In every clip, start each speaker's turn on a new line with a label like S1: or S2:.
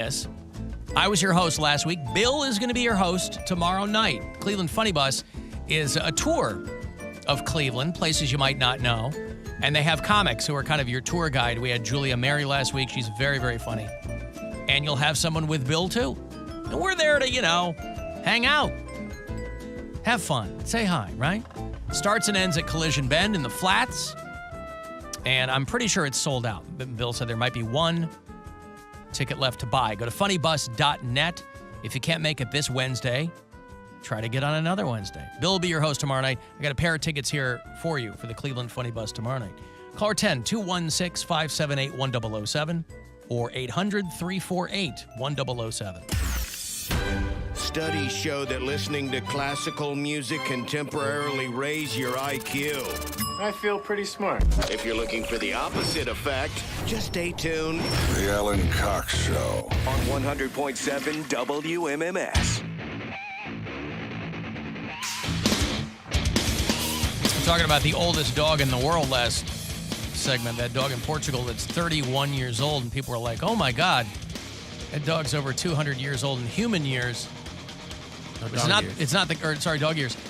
S1: Yes. I was your host last week. Bill is going to be your host tomorrow night. Cleveland Funny Bus is a tour of Cleveland, places you might not know. And they have comics who are kind of your tour guide. We had Julia Mary last week. She's very, very funny. And you'll have someone with Bill, too. And we're there to, hang out. Have fun. Say hi, right? Starts and ends at Collision Bend in the Flats. And I'm pretty sure it's sold out. Bill said there might be one ticket left to buy. Go to funnybus.net. If you can't make it this Wednesday, try to get on another Wednesday. Bill will be your host tomorrow night. I got a pair of tickets here for you for the Cleveland Funny Bus tomorrow night. Call 10-216-578-1007 or 800-348-1007.
S2: Studies show that listening to classical music can temporarily raise your IQ.
S3: I feel pretty smart.
S2: If you're looking for the opposite effect, just stay tuned.
S4: The Alan Cox Show.
S2: On 100.7 WMMS.
S1: We're talking about the oldest dog in the world last segment, that dog in Portugal that's 31 years old, and people were like, oh my God, that dog's over 200 years old in human years. Dog years.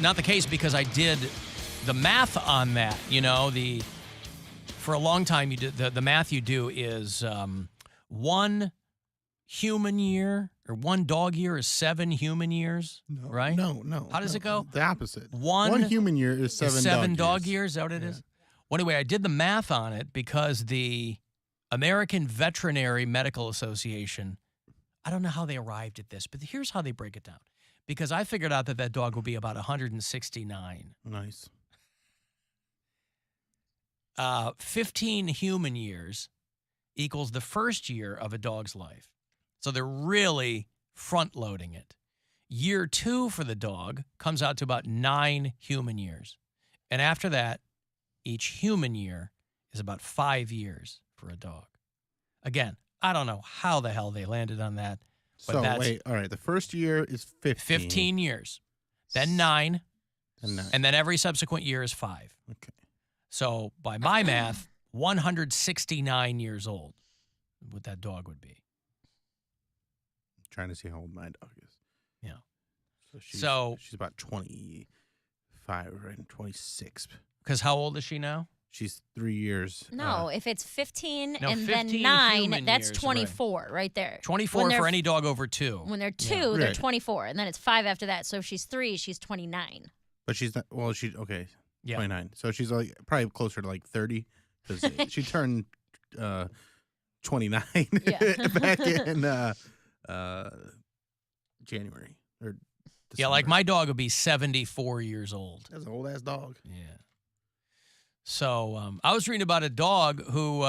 S1: Not the case, because I did the math on that. For a long time, you did the math you do is one human year or one dog year is 7 human years, right?
S5: No.
S1: How does it go?
S5: The opposite.
S1: One
S5: human year is 7
S1: dog years. Is that what it is? Well, anyway, I did the math on it because the American Veterinary Medical Association, I don't know how they arrived at this, but here's how they break it down. Because I figured out that dog will be about 169.
S5: Nice.
S1: 15 human years equals the first year of a dog's life. So they're really front-loading it. Year 2 for the dog comes out to about 9 human years. And after that, each human year is about 5 years for a dog. Again, I don't know how the hell they landed on that. But
S5: all right. The first year is 15.
S1: 15 years. Then 9. And then every subsequent year is 5.
S5: Okay.
S1: So by my math, 169 years old, what that dog would be.
S5: I'm trying to see how old my dog is.
S1: Yeah.
S5: So she's about 25, right? 26.
S1: Because how old is she now?
S5: She's 3 years.
S6: No, if it's 15
S1: no,
S6: and
S1: 15
S6: then 9, that's
S1: years,
S6: 24 right there.
S1: 24 for any dog over 2.
S6: When they're 2, they're 24, and then it's 5 after that. So if she's 3, she's 29.
S5: But she's not, okay,
S1: yeah.
S5: 29. So she's probably closer to 30, because she turned 29 back in January. Or December.
S1: Yeah, like my dog would be 74 years old.
S5: That's an old-ass dog.
S1: Yeah. So I was reading about a dog who,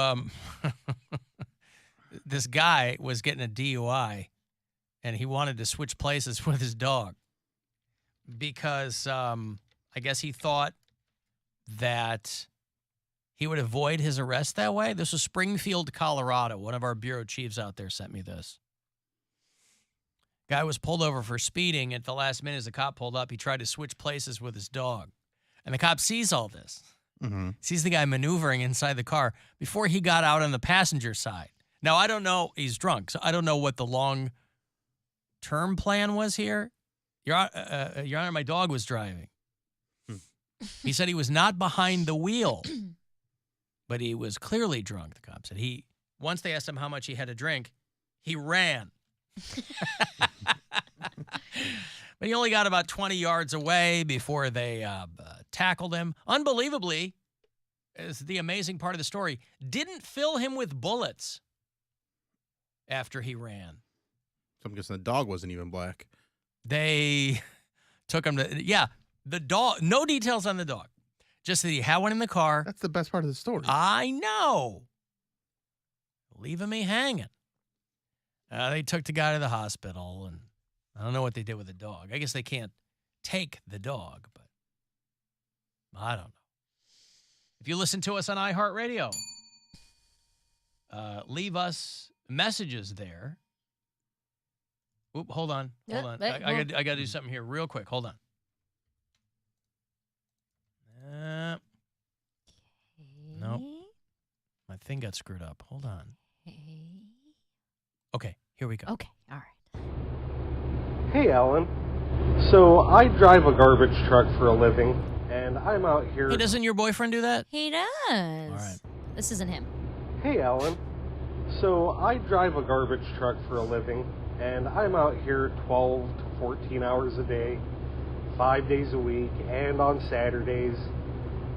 S1: this guy was getting a DUI, and he wanted to switch places with his dog because I guess he thought that he would avoid his arrest that way. This was Springfield, Colorado. One of our bureau chiefs out there sent me this. Guy was pulled over for speeding. At the last minute, as the cop pulled up, he tried to switch places with his dog. And the cop sees all this.
S5: Mm-hmm.
S1: Sees the guy maneuvering inside the car before he got out on the passenger side. Now, I don't know. He's drunk, so I don't know what the long-term plan was here. Your Honor, my dog was driving. He said he was not behind the wheel, but he was clearly drunk, the cop said. Once they asked him how much he had to drink, he ran. But he only got about 20 yards away before they tackled him. Unbelievably, is the amazing part of the story, didn't fill him with bullets after he ran.
S5: So I'm guessing the dog wasn't even black.
S1: They took him to, the dog, no details on the dog. Just that he had one in the car.
S5: That's the best part of the story.
S1: I know. Leaving me hanging. They took the guy to the hospital, and I don't know what they did with the dog. I guess they can't take the dog, but I don't know. If you listen to us on iHeartRadio, leave us messages there. Oop, hold on. I got to do something here real quick. Hold on. Nope. My thing got screwed up. Hold on. Okay, Here we go.
S6: Okay, all right.
S7: Hey, Alan. So I drive a garbage truck for a living, and I'm out here.
S1: Hey, doesn't your boyfriend do that?
S6: He does.
S1: All right.
S6: This isn't him.
S7: Hey, Alan. So I drive a garbage truck for a living, and I'm out here 12 to 14 hours a day, 5 days a week, and on Saturdays.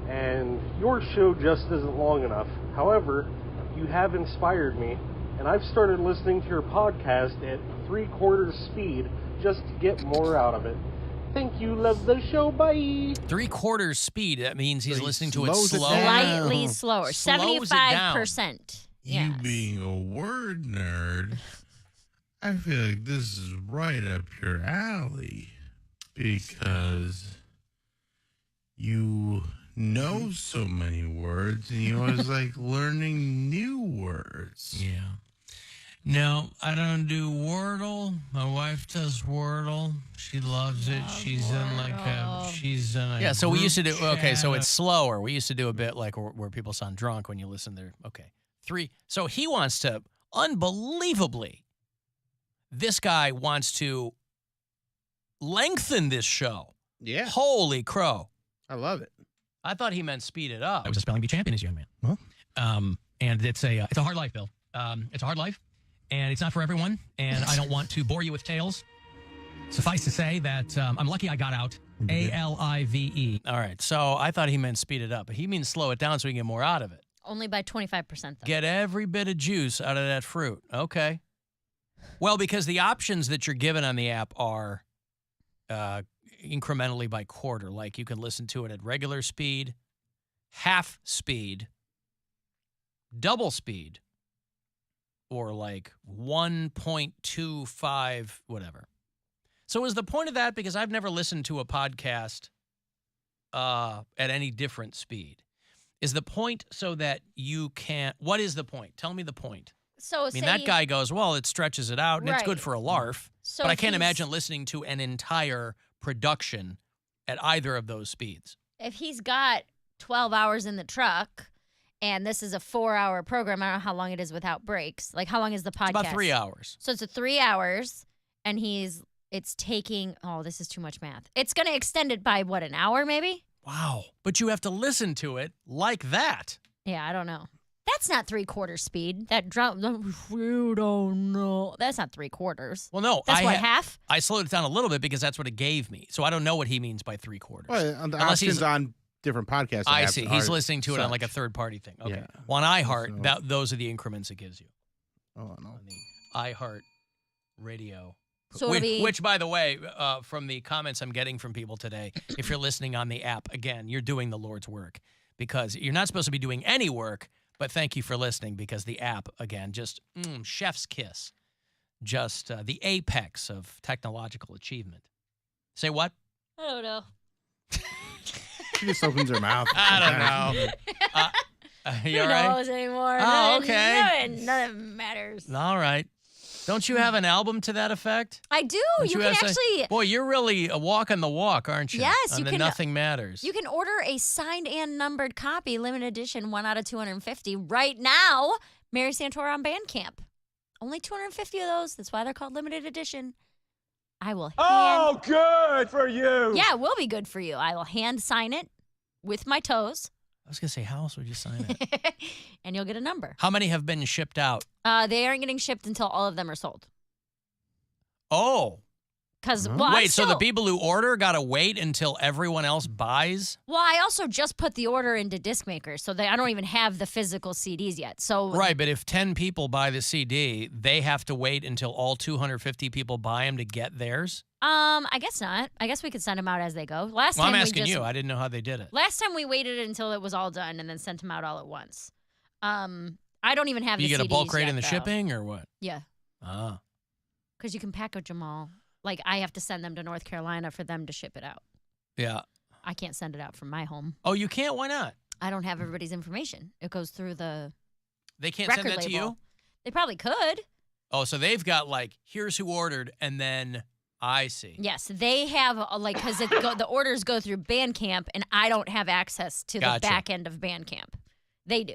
S7: And your show just isn't long enough. However, you have inspired me, and I've started listening to your podcast at 3/4 speed just to get more out of it. Thank you. Love the show. Bye.
S1: 3/4 speed. That means he's
S5: So he
S1: listening to it
S5: slows it
S1: slow.
S5: down.
S6: Slightly slower.
S1: Slows it down.
S6: 75%.
S8: You
S6: Yes.
S8: being a word nerd, I feel like this is right up your alley because you know so many words and you always like learning new words.
S1: Yeah.
S8: No, I don't do Wordle. My wife does Wordle. She loves it. She's in a
S1: Yeah, so we used to do,
S8: group
S1: okay, so
S8: chat.
S1: it's slower. We used to do a bit like where people sound drunk when you listen there. Okay. 3. So he wants to, unbelievably, this guy wants to lengthen this show.
S5: Yeah,
S1: Holy crow.
S5: I love it.
S1: I thought he meant speed it up.
S9: I was a spelling bee champion as a young man.
S5: Huh?
S9: And it's a hard life, Bill. It's a hard life, and it's not for everyone. And I don't want to bore you with tales. Suffice to say that I'm lucky I got out. ALIVE.
S1: All right, so I thought he meant speed it up, but he means slow it down so we can get more out of it.
S6: Only by 25%, though.
S1: Get every bit of juice out of that fruit. Okay. Well, because the options that you're given on the app are incrementally by quarter. Like you can listen to it at regular speed, half speed, double speed, or like 1.25, whatever. So is the point of that, because I've never listened to a podcast at any different speed, is the point so that you can't, what is the point? Tell me the point.
S6: So
S1: I mean, that guy goes, well, it stretches it out, and it's good
S6: Right.
S1: for a larf,
S6: So
S1: but I
S6: if
S1: can't
S6: he's-
S1: imagine listening to an entire production at either of those speeds.
S6: If he's got 12 hours in the truck and this is a 4-hour program, I don't know how long it is without breaks. Like, how long is the podcast?
S1: It's about 3 hours.
S6: So it's a 3 hours, and it's taking, oh, this is too much math. It's going to extend it by, what, an hour maybe?
S1: Wow. But you have to listen to it like that.
S6: Yeah, I don't know. That's not 3/4 speed. That drum, you don't know. That's not 3/4.
S1: Well, no.
S6: That's half?
S1: I slowed it down a little bit because that's what it gave me. So I don't know what he means by 3/4.
S5: Well, the
S1: Unless he's-
S5: options on different podcasts.
S1: I
S5: apps
S1: see. He's
S5: are
S1: listening to it on
S5: such.
S1: like a third-party thing. Okay.
S5: Yeah.
S1: Well, on iHeart,
S5: So-
S1: those are the increments it gives you.
S5: Oh no.
S1: On the iHeart Radio.
S6: So it'll be-
S1: Which, by the way, from the comments I'm getting from people today, if you're listening on the app, again, you're doing the Lord's work, because you're not supposed to be doing any work, but thank you for listening, because the app, again, just chef's kiss, just the apex of technological achievement. Say what?
S6: I don't know.
S5: She just opens her mouth.
S1: I don't know. You
S6: Who
S1: all right?
S6: knows anymore?
S1: Oh, okay.
S6: None of it matters.
S1: All right. Don't you have an album to that effect?
S6: I do.
S1: Don't
S6: You can
S1: have
S6: actually...
S1: Boy, you're really walking the walk, aren't you?
S6: Yes,
S1: On
S6: you
S1: the
S6: can-
S1: Nothing Matters.
S6: You can order a signed and numbered copy, limited edition, 1 out of 250, right now. Mary Santora on Bandcamp. Only 250 of those. That's why they're called limited edition. I will hand...
S3: good for you.
S6: Yeah, it will be good for you. I will hand sign it with my toes,
S1: I was going to say, how else would you sign it?
S6: and you'll get a number.
S1: How many have been shipped out?
S6: They aren't getting shipped until all of them are sold.
S1: Oh.
S6: Because
S1: Wait, so the people who order got to wait until everyone else buys?
S6: Well, I also just put the order into disc makers, so I don't even have the physical CDs yet. So
S1: Right, but if 10 people buy the CD, they have to wait until all 250 people buy them to get theirs?
S6: I guess not. I guess we could send them out as they go. Last
S1: Well,
S6: time
S1: I'm
S6: we
S1: asking
S6: just,
S1: you. I didn't know how they did it.
S6: Last time we waited until it was all done and then sent them out all at once. I don't even have
S1: You
S6: the
S1: get a
S6: CDs
S1: bulk rate
S6: yet,
S1: in the
S6: though.
S1: shipping or what?
S6: Yeah,
S1: Ah.
S6: because you can package them all. Like, I have to send them to North Carolina for them to ship it out.
S1: Yeah.
S6: I can't send it out from my home.
S1: Oh, you can't? Why not?
S6: I don't have everybody's information. It goes through the
S1: They can't
S6: record
S1: send that to
S6: label.
S1: you?
S6: They probably could.
S1: Oh, so they've got like, here's who ordered, and then I see.
S6: Yes, they have, because the orders go through Bandcamp, and I don't have access to
S1: Gotcha.
S6: the back end of Bandcamp. They do.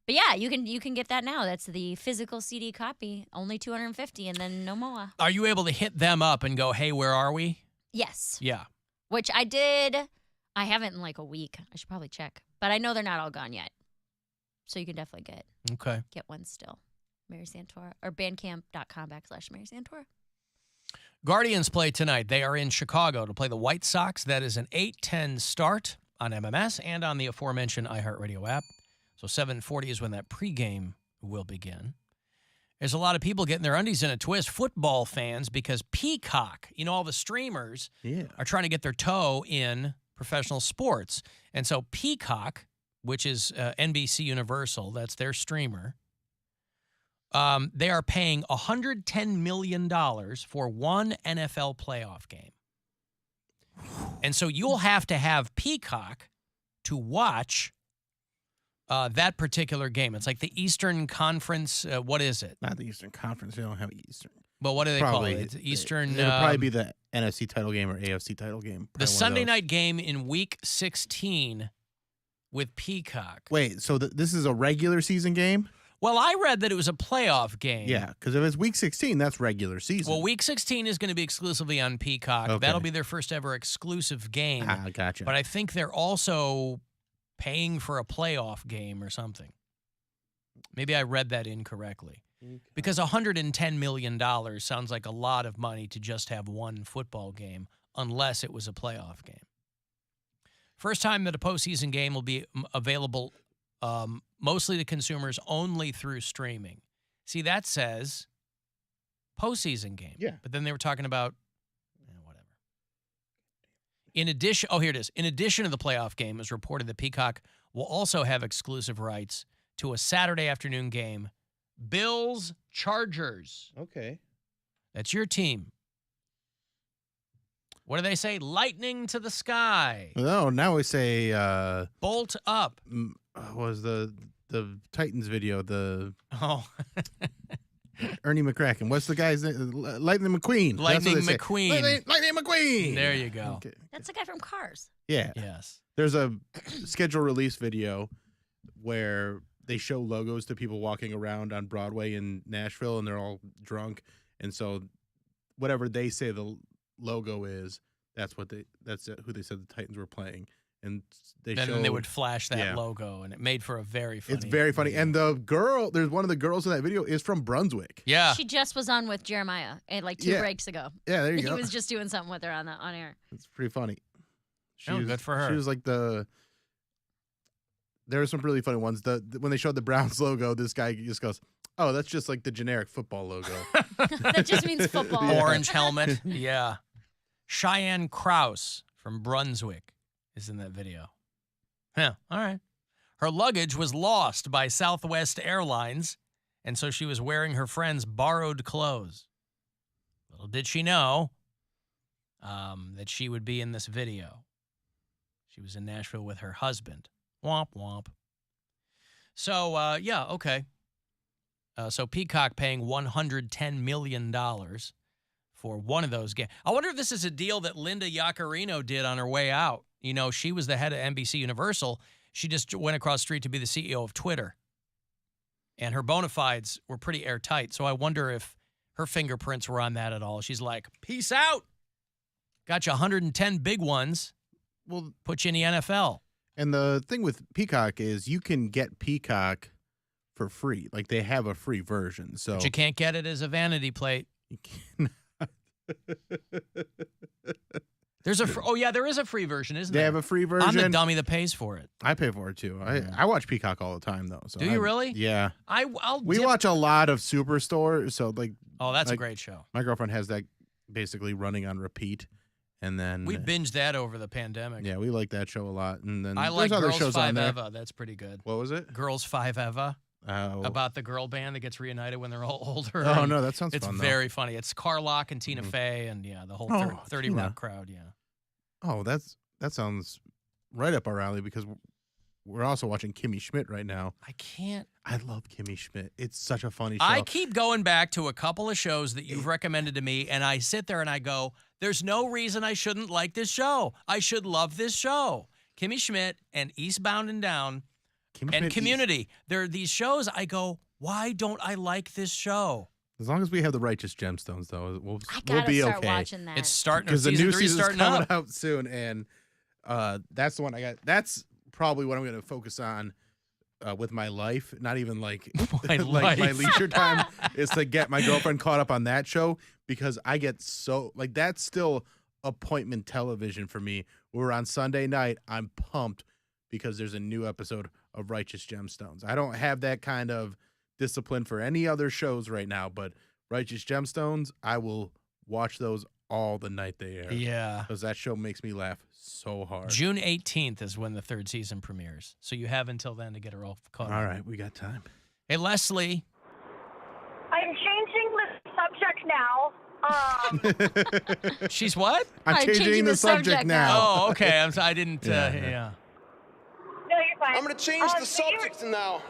S6: But yeah, you can get that now. That's the physical CD copy, only $250, and then no more.
S1: Are you able to hit them up and go, hey, where are we?
S6: Yes.
S1: Yeah.
S6: Which I did. I haven't in like a week. I should probably check. But I know they're not all gone yet. So you can definitely get one still. Mary Santora or bandcamp.com/Mary Santora.
S1: Guardians play tonight. They are in Chicago to play the White Sox. That is an 8:10 start on MMS and on the aforementioned iHeartRadio app. So 7:40 is when that pregame will begin. There's a lot of people getting their undies in a twist, football fans, because Peacock, all the streamers are trying to get their toe in professional sports. And so Peacock, which is NBC Universal, that's their streamer, they are paying $110 million for one NFL playoff game. And so you'll have to have Peacock to watch that particular game. It's like the Eastern Conference. What is it?
S5: Not the Eastern Conference. They don't have Eastern.
S1: Well, what do they call it? It's Eastern.
S5: It'll probably be the NFC title game or AFC title game.
S1: The Sunday night game in Week 16 with Peacock.
S5: Wait, so this is a regular season game?
S1: Well, I read that it was a playoff game.
S5: Yeah, because if it's Week 16, that's regular season.
S1: Well, Week 16 is going to be exclusively on Peacock.
S5: Okay.
S1: That'll be their first ever exclusive game.
S5: Ah, gotcha.
S1: But I think they're also paying for a playoff game or something. Maybe I read that incorrectly. Because $110 million sounds like a lot of money to just have one football game, unless it was a playoff game. First time that a postseason game will be available mostly to consumers only through streaming. See, that says postseason game.
S5: Yeah.
S1: But then they were talking about whatever. In addition, here it is. In addition to the playoff game, it was reported that Peacock will also have exclusive rights to a Saturday afternoon game, Bills Chargers.
S5: Okay.
S1: That's your team. What do they say? Lightning to the sky.
S5: No, now we say
S1: bolt up.
S5: Was the Titans video
S1: Oh.
S5: Ernie McCracken. What's the guy's name? Lightning McQueen.
S1: Lightning McQueen.
S5: Lightning McQueen.
S1: There you go.
S5: Okay.
S6: That's the guy from Cars.
S5: Yeah.
S1: Yes.
S5: There's a schedule release video where they show logos to people walking around on Broadway in Nashville, and they're all drunk. And so whatever they say the logo is, that's who they said the Titans were playing. And
S1: then they would flash that logo, and it made for a very funny.
S5: It's very funny.
S1: video.
S5: And the girl, there's one of the girls in that video is from Brunswick.
S1: Yeah.
S6: She just was on with Jeremiah like 2 breaks ago.
S5: Yeah, there you go.
S6: He was just doing something with her on air.
S5: It's pretty funny.
S1: Good for her.
S5: She was like there were some really funny ones. When they showed the Browns logo, this guy just goes, "Oh, that's just like the generic football logo."
S6: That just means football.
S1: Orange helmet. Yeah. Cheyenne Krause from Brunswick is in that video. Yeah, all right. Her luggage was lost by Southwest Airlines, and so she was wearing her friend's borrowed clothes. Little did she know that she would be in this video. She was in Nashville with her husband. Womp, womp. So, okay. So Peacock paying $110 million for one of those games. I wonder if this is a deal that Linda Yaccarino did on her way out. She was the head of NBC Universal. She just went across the street to be the CEO of Twitter. And her bona fides were pretty airtight. So I wonder if her fingerprints were on that at all. She's like, peace out. Got you 110 big ones. We'll put you in the NFL.
S5: And the thing with Peacock is you can get Peacock for free. Like, they have a free version. So
S1: But you can't get it as a vanity plate.
S5: You can't.
S1: There's there is a free version, isn't
S5: They
S1: there?
S5: have a free version.
S1: I'm the dummy that pays for it.
S5: I pay for it too. I watch Peacock all the time though. So
S1: Do you really?
S5: Yeah. We
S1: dip-
S5: watch a lot of Superstore. So
S1: Oh, that's a great show.
S5: My girlfriend has that basically running on repeat, and then
S1: We binged that over the pandemic.
S5: Yeah, we like that show a lot. And then
S1: I like
S5: there's other
S1: Girls
S5: shows on
S1: 5
S5: there.
S1: Eva. That's pretty good.
S5: What was it?
S1: Girls 5 Eva.
S5: Oh.
S1: About the girl band that gets reunited when they're all older.
S5: Oh,
S1: And
S5: no, that sounds
S1: it's
S5: fun, though.
S1: very funny. It's Carlock and Tina Fey and, the whole 30
S5: Tina.
S1: Rock crowd, yeah.
S5: Oh, that sounds right up our alley because we're also watching Kimmy Schmidt right now.
S1: I can't.
S5: I love Kimmy Schmidt. It's such a funny show.
S1: I keep going back to a couple of shows that you've recommended to me, and I sit there and I go, there's no reason I shouldn't like this show. I should love this show. Kimmy Schmidt and Eastbound and Down and Community. There are these shows I go, why don't I like this show?
S5: As long as we have the Righteous Gemstones, though, we'll
S6: gotta
S5: be
S6: start
S5: okay.
S6: watching that.
S1: It's starting
S5: Because the new season's
S1: starting
S5: coming
S1: up.
S5: out soon, and that's the one I got. That's probably what I'm going to focus on with my life. Not even like
S1: My
S5: like my
S1: life.
S5: leisure time is to get my girlfriend caught up on that show, because I get so like that's still appointment television for me. We're on Sunday night. I'm pumped because there's a new episode of Righteous Gemstones. I don't have that kind of discipline for any other shows right now, but Righteous Gemstones, I will watch those all the night they air.
S1: Yeah.
S5: Because that show makes me laugh so hard.
S1: June 18th is when the 3rd season premieres. So you have until then to get her all caught up.
S5: All right, we got time.
S1: Hey, Leslie.
S10: I'm changing the subject now.
S1: She's what?
S5: I'm changing the subject now.
S1: Oh, okay. I didn't. Yeah.
S10: No, you're fine.
S11: I'm going to change the subject now.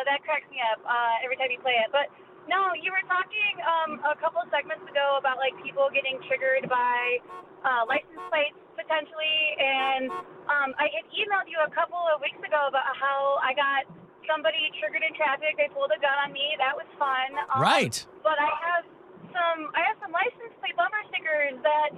S10: That cracks me up every time you play it. But no, you were talking a couple of segments ago about like people getting triggered by license plates potentially, and I had emailed you a couple of weeks ago about how I got somebody triggered in traffic. They pulled a gun on me. That was fun.
S1: Right.
S10: But I have some license plate bumper stickers that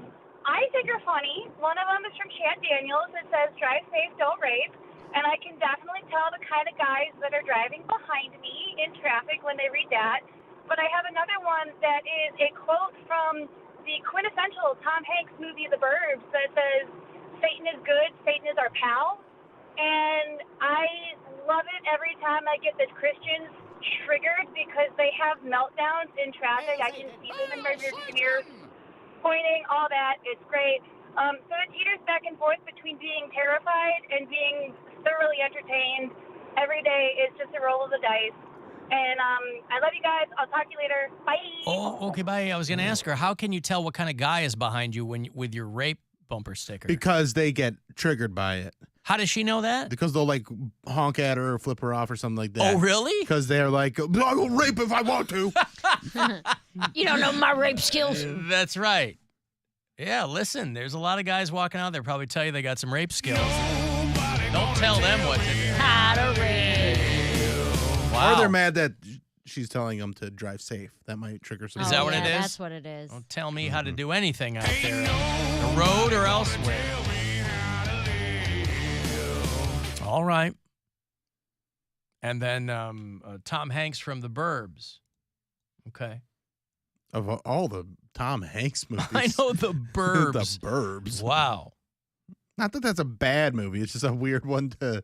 S10: I think are funny. One of them is from Chad Daniels. It says, "Drive safe, don't rape." And I can definitely tell the kind of guys that are driving behind me in traffic when they read that. But I have another one that is a quote from the quintessential Tom Hanks movie, The Burbs, that says, "Satan is good, Satan is our pal." And I love it every time I get the Christians triggered because they have meltdowns in traffic. I can see them in my rearview mirror pointing, all that. It's great. So it teeters back and forth between being terrified and being thoroughly entertained. Every day is just a roll of the dice. And I love you guys. I'll talk to you later. Bye.
S1: Oh, okay, bye. I was going to ask her, how can you tell what kind of guy is behind you with your rape bumper sticker?
S5: Because they get triggered by it.
S1: How does she know that?
S5: Because they'll like honk at her or flip her off or something like that.
S1: Oh, really?
S5: Because they're like, "I will rape if I want to."
S6: You don't know my rape skills.
S1: That's right. Yeah, listen, there's a lot of guys walking out there probably tell you they got some rape skills. Don't tell them what to do.
S6: How to rape.
S1: Wow.
S5: Or they're mad that she's telling them to drive safe. That might trigger some.
S1: Is that what it is?
S6: That's what it is.
S1: Don't tell me how to do anything out there, the road or elsewhere. All right. And then Tom Hanks from The Burbs. Okay.
S5: Of all the Tom Hanks movies.
S1: I know The Burbs.
S5: The Burbs.
S1: Wow.
S5: Not that that's a bad movie. It's just a weird one to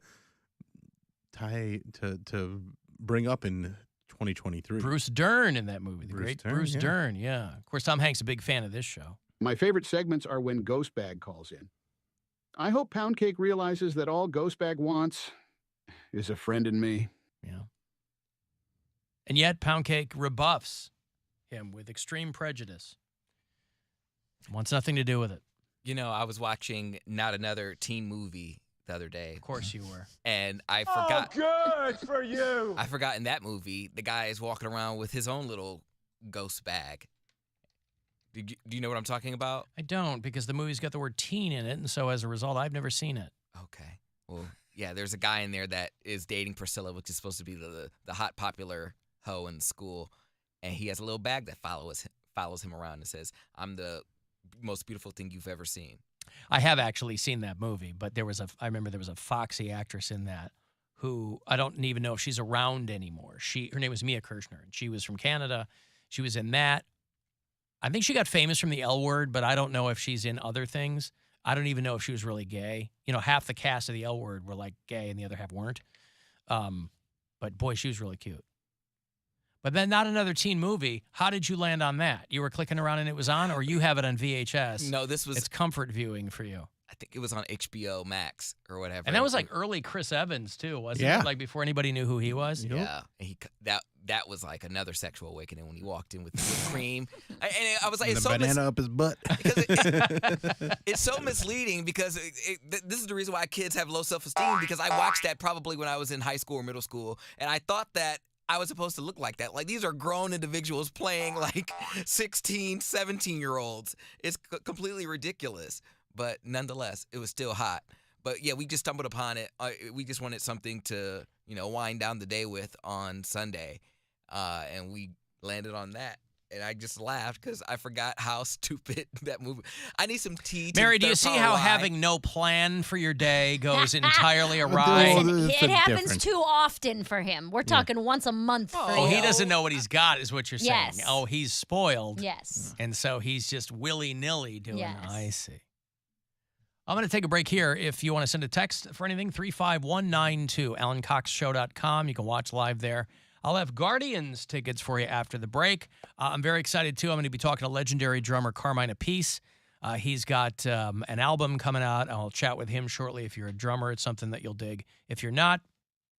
S5: bring up in 2023.
S1: Bruce Dern in that movie. The
S5: Bruce
S1: great
S5: Dern,
S1: Bruce
S5: yeah.
S1: Dern, yeah. Of course, Tom Hanks is a big fan of this show.
S12: My favorite segments are when Ghostbag calls in. I hope Poundcake realizes that all Ghostbag wants is a friend in me.
S1: Yeah. And yet, Poundcake rebuffs him with extreme prejudice. Wants nothing to do with it.
S13: You know, I was watching Not Another Teen Movie the other day.
S1: Of course you were.
S13: And I forgot.
S11: Oh, good for you.
S13: I forgot in that movie, the guy is walking around with his own little ghost bag. Do you know what I'm talking about?
S1: I don't, because the movie's got the word teen in it, and so as a result, I've never seen it.
S13: Okay. Well, yeah, there's a guy in there that is dating Priscilla, which is supposed to be the hot, popular hoe in school. And he has a little bag that follows him around and says, "I'm the most beautiful thing you've ever seen."
S1: I have actually seen that movie, but I remember there was a foxy actress in that who I don't even know if she's around anymore. Her name was Mia Kirshner, and she was from Canada. She was in that. I think she got famous from the L Word, but I don't know if she's in other things. I don't even know if she was really gay. You know, half the cast of the L Word were like gay and the other half weren't. But boy, she was really cute. But then Not Another Teen Movie, how did you land on that? You were clicking around and it was on, or you have it on VHS?
S13: No, it's
S1: comfort viewing for you.
S13: I think it was on HBO Max or whatever.
S1: And that was like early Chris Evans too, wasn't
S5: Yeah.
S1: it? Like before anybody knew who he was.
S13: Yeah, and that was like another sexual awakening when he walked in with whipped cream. And I was like,
S5: And
S13: it's
S5: the
S13: so
S5: banana up his butt.
S13: it's so misleading because this is the reason why kids have low self-esteem, because I watched that probably when I was in high school or middle school, and I thought that I was supposed to look like that. Like, these are grown individuals playing like 16, 17-year-olds. It's completely ridiculous. But nonetheless, it was still hot. But yeah, we just stumbled upon it. We just wanted something to, wind down the day with on Sunday. And we landed on that. And I just laughed because I forgot how stupid that movie. I need some tea.
S1: Mary, do you see how having no plan for your day goes entirely awry?
S6: It happens too often for him. We're talking once a month.
S1: Oh, he doesn't know what he's got, is what you're saying.
S6: Yes.
S1: Oh, he's spoiled.
S6: Yes.
S1: And so he's just willy-nilly doing
S6: Yes.
S1: I see. I'm going to take a break here. If you want to send a text for anything, 35192, AlanCoxShow.com. You can watch live there. I'll have Guardians tickets for you after the break. I'm very excited, too. I'm going to be talking to legendary drummer Carmine Appice. He's got an album coming out. I'll chat with him shortly. If you're a drummer, it's something that you'll dig. If you're not,